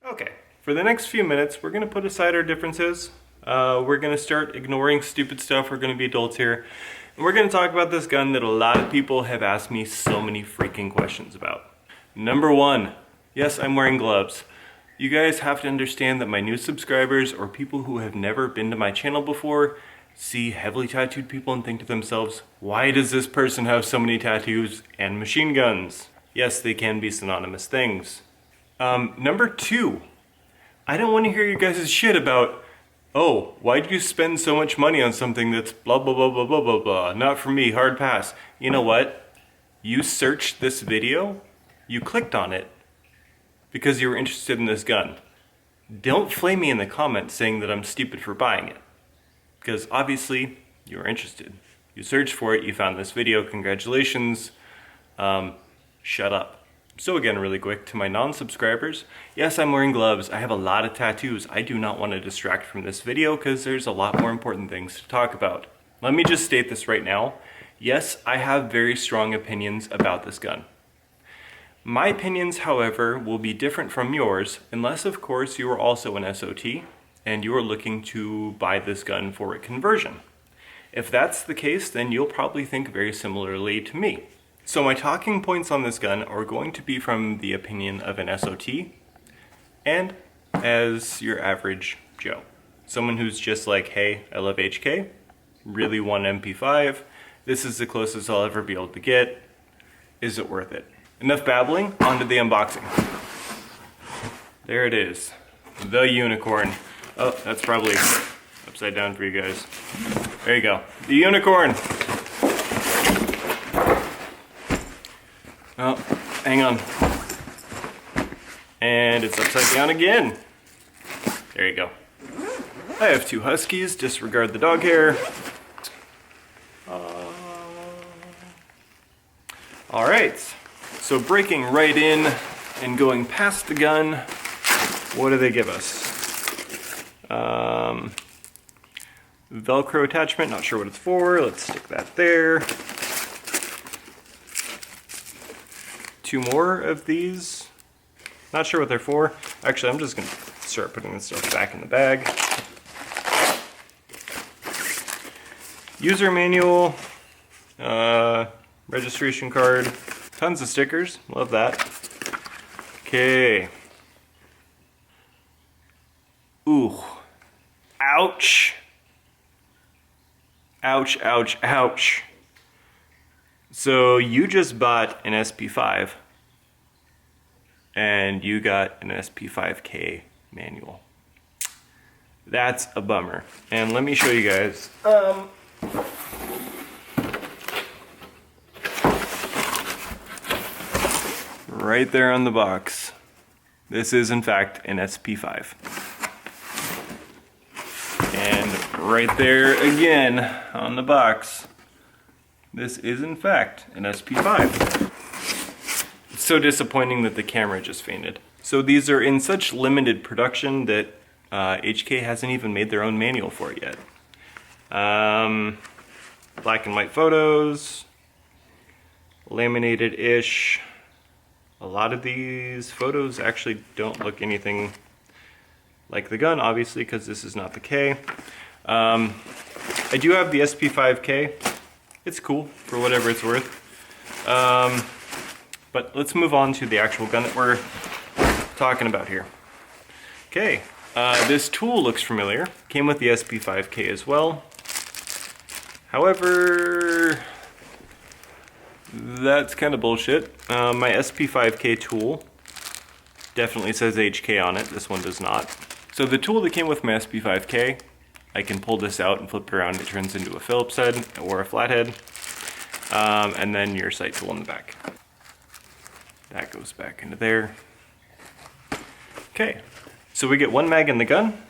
Okay, for the next few minutes, we're going to put aside our differences. We're going to start ignoring stupid stuff. We're going to be adults here. And we're going to talk about this gun that a lot of people have asked me so many freaking questions about. Number one, yes, I'm wearing gloves. You guys have to understand that my new subscribers or people who have never been to my channel before see heavily tattooed people and think to themselves, why does this person have so many tattoos and machine guns? Yes, they can be synonymous things. Number two, I don't want to hear you guys' shit about, oh, why'd you spend so much money on something that's blah, blah, blah, blah, blah, blah, blah. Not for me, hard pass. You know what? You searched this video, you clicked on it because you were interested in this gun. Don't flame me in the comments saying that I'm stupid for buying it. Because obviously, you were interested. You searched for it, you found this video, congratulations. Shut up. So again, really quick, to my non-subscribers, yes, I'm wearing gloves. I have a lot of tattoos. I do not want to distract from this video because there's a lot more important things to talk about. Let me just state this right now. Yes, I have very strong opinions about this gun. My opinions, however, will be different from yours, unless of course you are also an SOT and you are looking to buy this gun for a conversion. If that's the case, then you'll probably think very similarly to me. So my talking points on this gun are going to be from the opinion of an SOT and as your average Joe. Someone who's just like, hey, I love HK, really want MP5, this is the closest I'll ever be able to get, is it worth it? Enough babbling, on to the unboxing. There it is, the unicorn. Oh, that's probably upside down for you guys. There you go, the unicorn. Oh, hang on. And it's upside down again. There you go. I have two huskies, disregard the dog hair. Alright, so breaking right in and going past the gun, what do they give us? Velcro attachment, not sure what it's for, let's stick that there. Two more of these. Not sure what they're for. Actually, I'm just gonna start putting this stuff back in the bag. User manual, registration card, tons of stickers, love that. Okay. Ooh. Ouch. Ouch, ouch, ouch. So you just bought an SP5 and you got an SP5K manual. That's a bummer. And let me show you guys. Right there on the box. This is in fact an SP5. And right there again on the box. This is in fact an SP5. It's so disappointing that the camera just fainted. So these are in such limited production that HK hasn't even made their own manual for it yet. Black and white photos, laminated-ish. A lot of these photos actually don't look anything like the gun, obviously, because this is not the K. I do have the SP5K. It's cool for whatever it's worth. But let's move on to the actual gun that we're talking about here. Okay, this tool looks familiar. Came with the SP5K as well. However, that's kind of bullshit. My SP5K tool definitely says HK on it. This one does not. So the tool that came with my SP5K, I can pull this out and flip it around. It turns into a Phillips head or a flathead. And then your sight tool in the back. That goes back into there. Okay, so we get one mag in the gun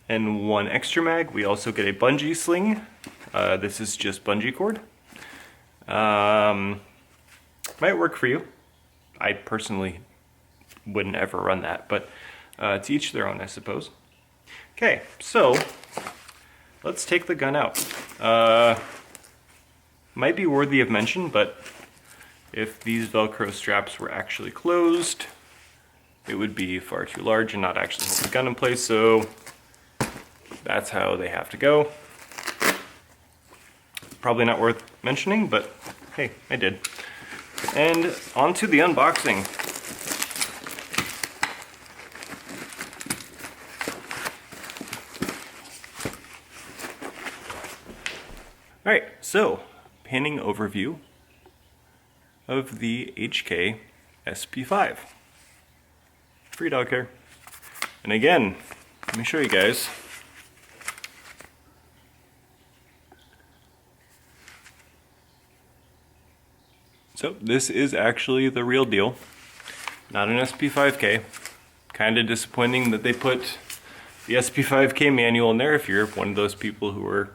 and one extra mag. We also get a bungee sling. This is just bungee cord. Might work for you. I personally wouldn't ever run that, but to each their own, I suppose. Okay, so let's take the gun out. Might be worthy of mention, but if these Velcro straps were actually closed, it would be far too large and not actually hold the gun in place, so that's how they have to go. Probably not worth mentioning, but hey, I did. And on to the unboxing. All right, so panning overview of the HK SP5. Free dog hair. And again, let me show you guys. So this is actually the real deal, not an SP5K. Kind of disappointing that they put the SP5K manual in there if you're one of those people who are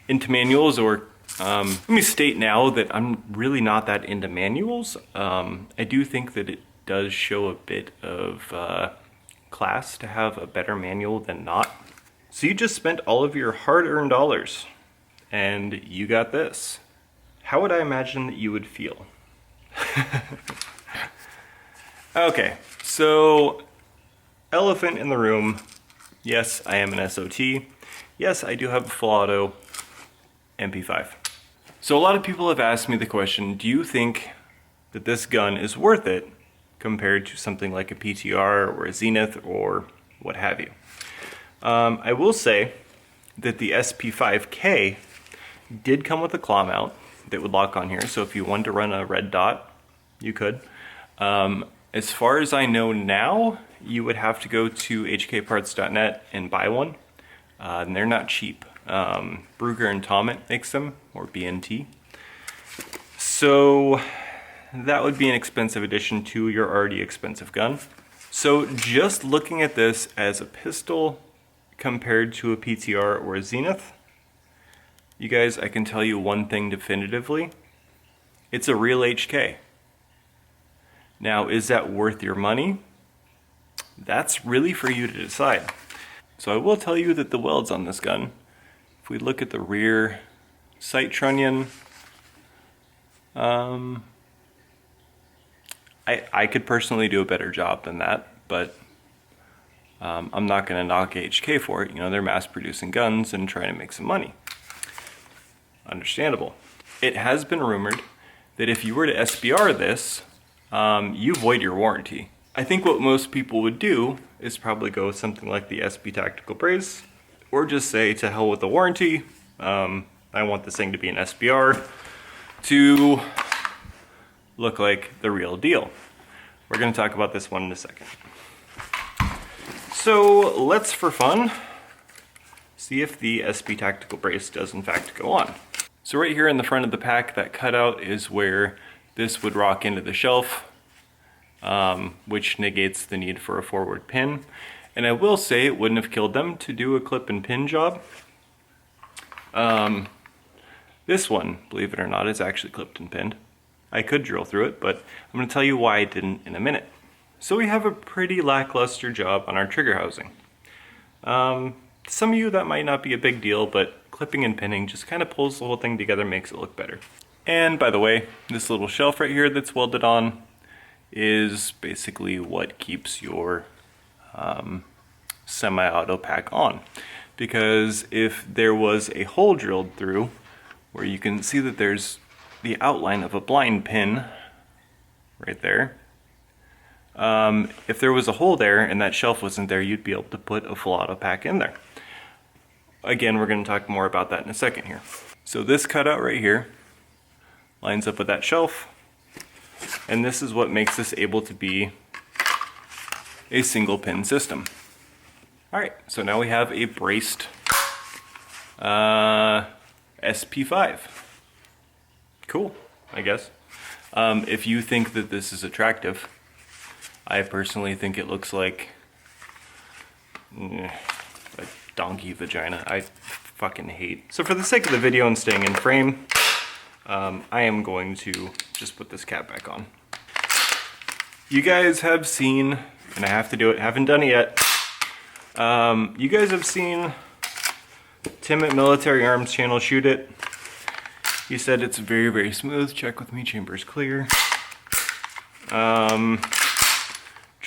into manuals, or let me state now that I'm really not that into manuals. I do think that it does show a bit of class to have a better manual than not. So you just spent all of your hard-earned dollars and you got this. How would I imagine that you would feel? Okay, so elephant in the room. Yes, I am an SOT. Yes, I do have a full auto MP5. So a lot of people have asked me the question, do you think that this gun is worth it compared to something like a PTR or a Zenith or what have you? I will say that the SP5K did come with a claw mount that would lock on here, so if you wanted to run a red dot, you could. As far as I know now, you would have to go to hkparts.net and buy one, and they're not cheap. Brugger and Tomet makes them, or BNT. So that would be an expensive addition to your already expensive gun. So just looking at this as a pistol compared to a PTR or a Zenith, you guys, I can tell you one thing definitively. It's a real HK. Now, is that worth your money? That's really for you to decide. So I will tell you that the welds on this gun, if we look at the rear sight trunnion, I could personally do a better job than that, but I'm not going to knock HK for it. You know, they're mass producing guns and trying to make some money. Understandable. It has been rumored that if you were to SBR this, you void your warranty. I think what most people would do is probably go with something like the SP Tactical Brace, or just say to hell with the warranty. I want this thing to be an SBR to look like the real deal. We're going to talk about this one in a second. So let's, for fun, see if the SP Tactical Brace does in fact go on. So right here in the front of the pack, that cutout is where this would rock into the shelf, which negates the need for a forward pin. And I will say it wouldn't have killed them to do a clip and pin job. This one, believe it or not, is actually clipped and pinned. I could drill through it, but I'm going to tell you why I didn't in a minute. So we have a pretty lackluster job on our trigger housing. Some of you that might not be a big deal, but clipping and pinning just kind of pulls the whole thing together, makes it look better. And by the way, this little shelf right here that's welded on is basically what keeps your semi-auto pack on. Because if there was a hole drilled through, where you can see that there's the outline of a blind pin right there, if there was a hole there and that shelf wasn't there, you'd be able to put a full auto pack in there. Again, we're going to talk more about that in a second here. So this cutout right here lines up with that shelf, and this is what makes this able to be a single pin system. Alright, so now we have a braced SP5. Cool, I guess. If you think that this is attractive, I personally think it looks like a donkey vagina. I fucking hate. So for the sake of the video and staying in frame, I am going to just put this cap back on. You guys have seen, and I have to do it, haven't done it yet. You guys have seen Tim at Military Arms channel shoot it. He said it's very, very smooth. Check with me, chamber's clear.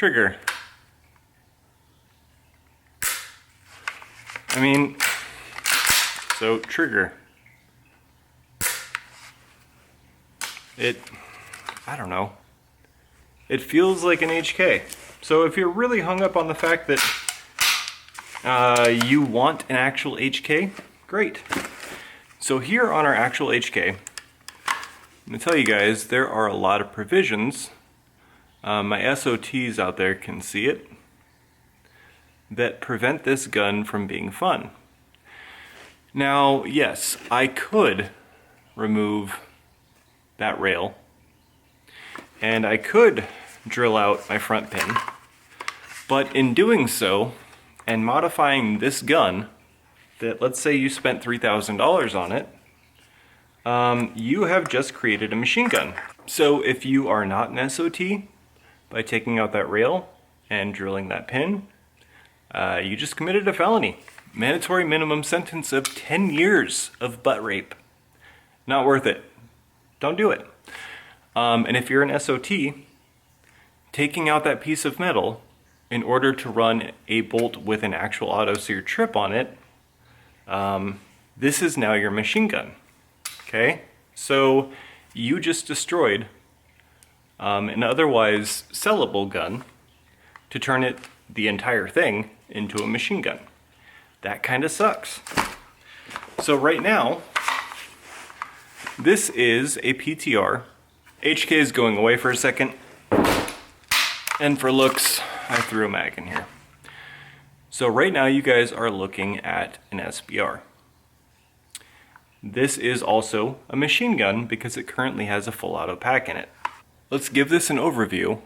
trigger. I mean, so trigger. I don't know. It feels like an HK. So if you're really hung up on the fact that you want an actual HK, great. So here on our actual HK, I'm gonna tell you guys, there are a lot of provisions. My SOTs out there can see it, that prevent this gun from being fun. Now, yes, I could remove that rail, and I could drill out my front pin, but in doing so, and modifying this gun, that let's say you spent $3,000 on it, you have just created a machine gun. So if you are not an SOT, by taking out that rail and drilling that pin, you just committed a felony. Mandatory minimum sentence of 10 years of butt rape. Not worth it. Don't do it. And if you're an SOT, taking out that piece of metal in order to run a bolt with an actual auto sear trip on it, this is now your machine gun. Okay? So you just destroyed an otherwise sellable gun to turn it, the entire thing, into a machine gun. That kind of sucks. So right now, this is a PTR. HK is going away for a second. And for looks, I threw a mag in here. So right now you guys are looking at an SBR. This is also a machine gun because it currently has a full auto pack in it. Let's give this an overview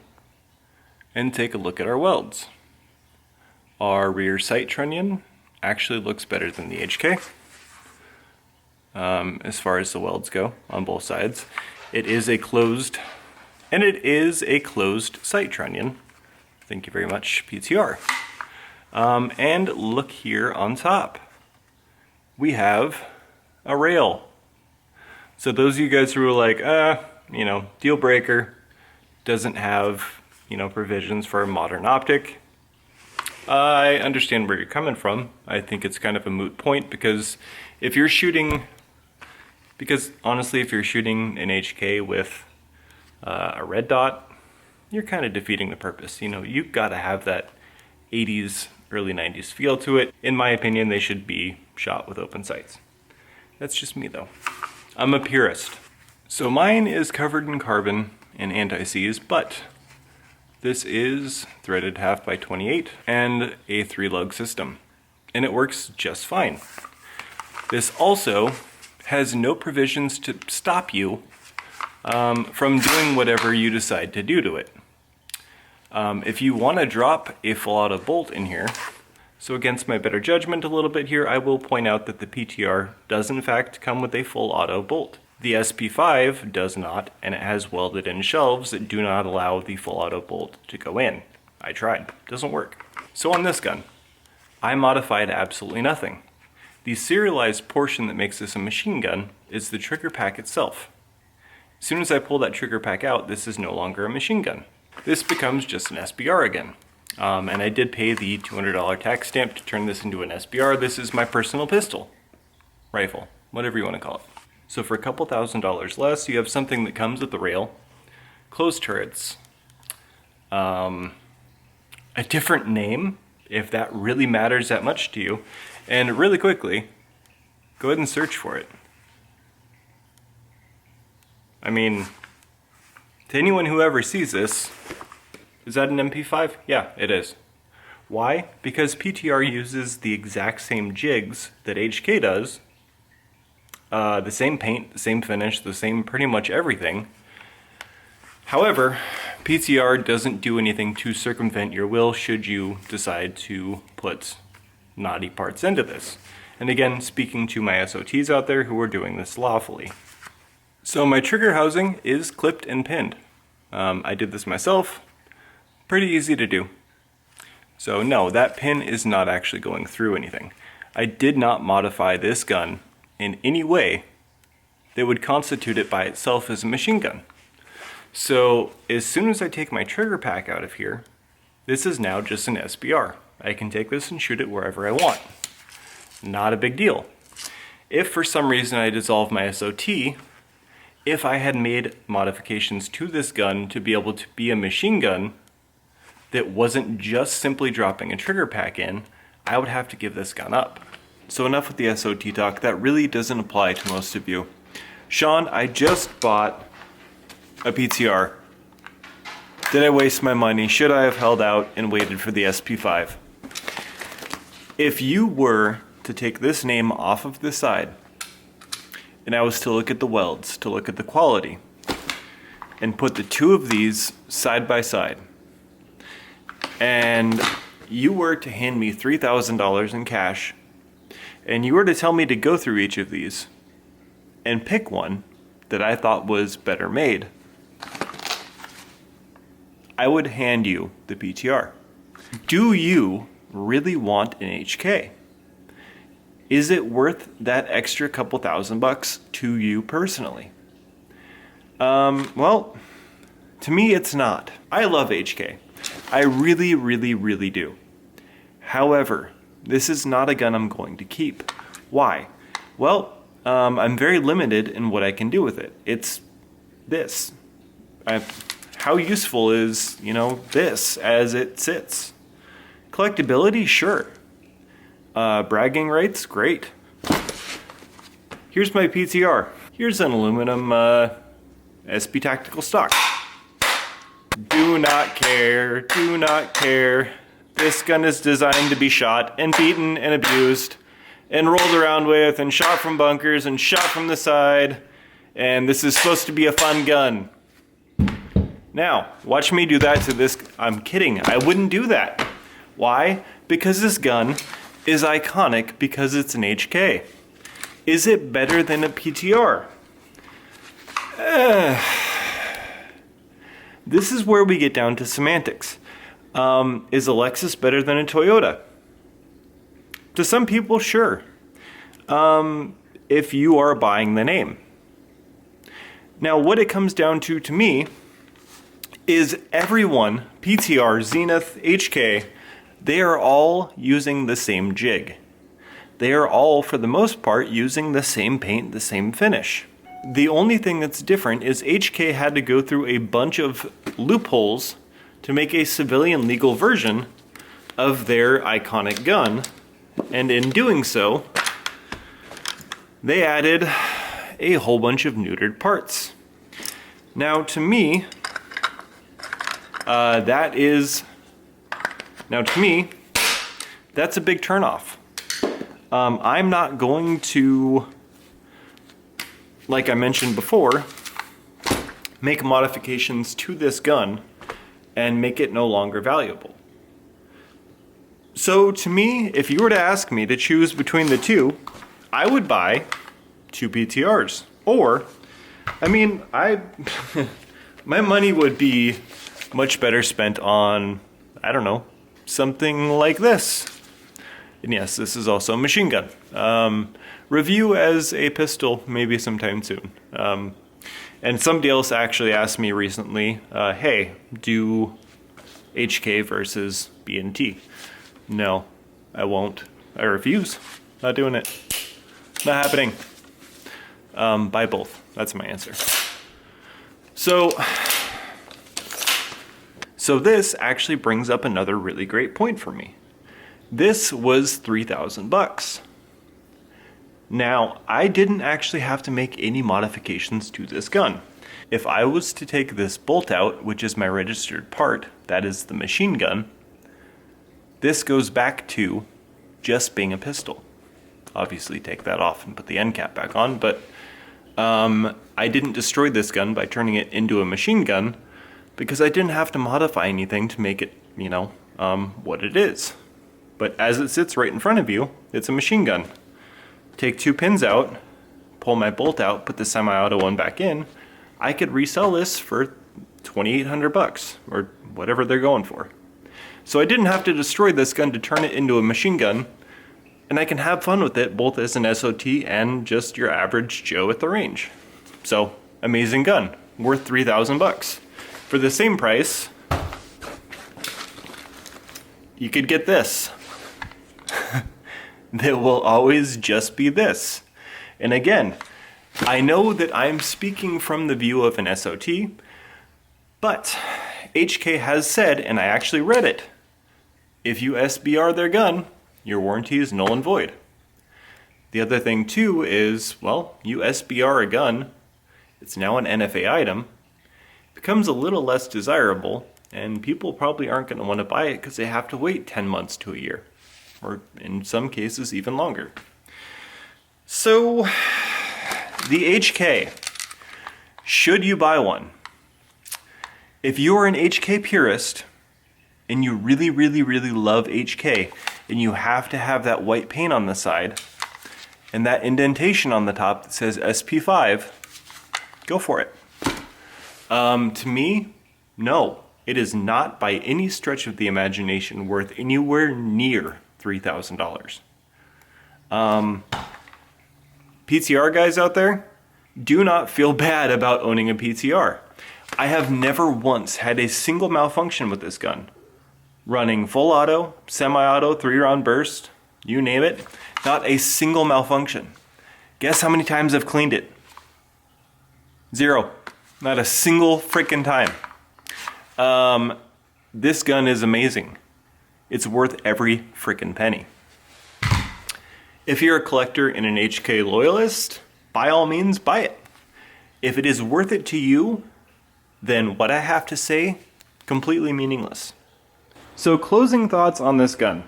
and take a look at our welds. Our rear sight trunnion actually looks better than the HK as far as the welds go on both sides. It is a closed sight trunnion. Thank you very much, PTR. And look here on top. We have a rail. So those of you guys who are like, deal breaker, doesn't have, provisions for a modern optic. I understand where you're coming from. I think it's kind of a moot point because if you're shooting, honestly, if you're shooting an HK with a red dot, you're kind of defeating the purpose. You've got to have that 80s, early 90s feel to it. In my opinion, they should be shot with open sights. That's just me though. I'm a purist. So mine is covered in carbon and anti-seize, but this is threaded 1/2x28 and a 3-lug system, and it works just fine. This also has no provisions to stop you from doing whatever you decide to do to it. If you want to drop a full auto bolt in here, so against my better judgment a little bit here, I will point out that the PTR does in fact come with a full auto bolt. The SP5 does not, and it has welded in shelves that do not allow the full auto bolt to go in. I tried, doesn't work. So on this gun, I modified absolutely nothing. The serialized portion that makes this a machine gun is the trigger pack itself. As soon as I pull that trigger pack out, this is no longer a machine gun. This becomes just an SBR again. And I did pay the $200 tax stamp to turn this into an SBR. This is my personal pistol, rifle, whatever you want to call it. So for a couple $1,000s less, you have something that comes with the rail, closed turrets, a different name, if that really matters that much to you, and really quickly, go ahead and search for it. I mean, to anyone who ever sees this, is that an MP5? Yeah, it is. Why? Because PTR uses the exact same jigs that HK does, the same paint, the same finish, the same pretty much everything. However, PTR doesn't do anything to circumvent your will should you decide to put naughty parts into this. And again, speaking to my SOTs out there who are doing this lawfully. So my trigger housing is clipped and pinned. I did this myself. Pretty easy to do. So no, that pin is not actually going through anything. I did not modify this gun in any way that would constitute it by itself as a machine gun. So as soon as I take my trigger pack out of here, This is now just an SBR. I can take this and shoot it wherever I want. Not a big deal. If for some reason I dissolve my SOT, if I had made modifications to this gun to be able to be a machine gun that wasn't just simply dropping a trigger pack in, I would have to give this gun up. So enough with the SOT talk. That really doesn't apply to most of you. Sean, I just bought a PTR. Did I waste my money? Should I have held out and waited for the SP5? If you were to take this name off of the side, and I was to look at the welds, to look at the quality, and put the two of these side by side, and you were to hand me $3,000 in cash, and you were to tell me to go through each of these and pick one that I thought was better made, I would hand you the PTR. Do you really want an HK? Is it worth that extra couple $1,000 to you personally? Well, to me it's not. I love HK. I really, really, really do. However, this is not a gun I'm going to keep. Why? Well, I'm very limited in what I can do with it. It's this. How useful is, this as it sits? Collectability, sure. Bragging rights, great. Here's my PTR. Here's an aluminum SP tactical stock. Do not care, do not care. This gun is designed to be shot and beaten and abused and rolled around with and shot from bunkers and shot from the side. And this is supposed to be a fun gun. Now, watch me do that to this. I'm kidding, I wouldn't do that. Why? Because this gun is iconic because it's an HK. Is it better than a PTR? This is where we get down to semantics. Is a Lexus better than a Toyota? To some people, sure. If you are buying the name. Now, what it comes down to me, is everyone, PTR, Zenith, HK, they are all using the same jig. They are all, for the most part, using the same paint, the same finish. The only thing that's different is HK had to go through a bunch of loopholes to make a civilian legal version of their iconic gun, and in doing so, they added a whole bunch of neutered parts. Now, to me, that's a big turnoff. I'm not going to, like I mentioned before, make modifications to this gun and make it no longer valuable. So to me, if you were to ask me to choose between the two, I would buy two PTRs. Or, my money would be much better spent on, I don't know, something like this. And yes, this is also a machine gun. Review as a pistol, maybe sometime soon. And somebody else actually asked me recently, hey, do HK versus B&T? No, I won't. I refuse. Not doing it. Not happening. Buy both. That's my answer. So this actually brings up another really great point for me. This was $3,000. Now, I didn't actually have to make any modifications to this gun. If I was to take this bolt out, which is my registered part, that is the machine gun, this goes back to just being a pistol. Obviously take that off and put the end cap back on, but I didn't destroy this gun by turning it into a machine gun because I didn't have to modify anything to make it, what it is. But as it sits right in front of you, it's a machine gun. Take two pins out, pull my bolt out, put the semi-auto one back in, I could resell this for $2,800 or whatever they're going for. So I didn't have to destroy this gun to turn it into a machine gun, and I can have fun with it both as an SOT and just your average Joe at the range. So, amazing gun, worth $3,000. For the same price, you could get this. That will always just be this. And again, I know that I'm speaking from the view of an SOT, but HK has said, and I actually read it, if you SBR their gun, your warranty is null and void. The other thing too is, well, you SBR a gun, it's now an NFA item, becomes a little less desirable, and people probably aren't going to want to buy it because they have to wait 10 months to a year, or in some cases even longer. So, the HK, should you buy one? If you are an HK purist, and you really, really, really love HK, and you have to have that white paint on the side, and that indentation on the top that says SP5, go for it. To me, no. It is not by any stretch of the imagination worth anywhere near $3,000. PTR guys out there, do not feel bad about owning a PTR. I have never once had a single malfunction with this gun. Running full auto, semi-auto, 3-round burst, you name it, not a single malfunction. Guess how many times I've cleaned it? 0. Not a single freaking time. This gun is amazing. It's worth every freaking penny. If you're a collector and an HK loyalist, by all means, buy it. If it is worth it to you, then what I have to say, completely meaningless. So closing thoughts on this gun.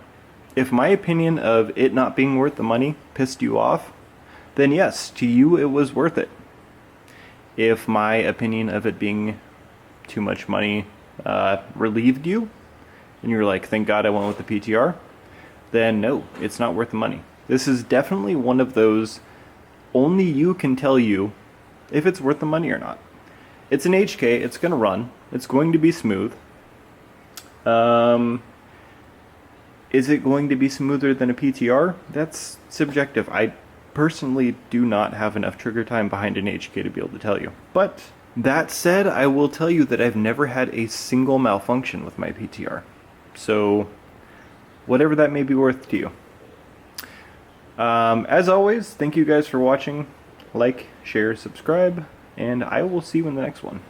If my opinion of it not being worth the money pissed you off, then yes, to you it was worth it. If my opinion of it being too much money relieved you, and you're like, thank God I went with the PTR, then no, it's not worth the money. This is definitely one of those, only you can tell you if it's worth the money or not. It's an HK, it's going to run, it's going to be smooth. Is it going to be smoother than a PTR? That's subjective. I personally do not have enough trigger time behind an HK to be able to tell you. But that said, I will tell you that I've never had a single malfunction with my PTR. So, whatever that may be worth to you. As always, thank you guys for watching. Like, share, subscribe, and I will see you in the next one.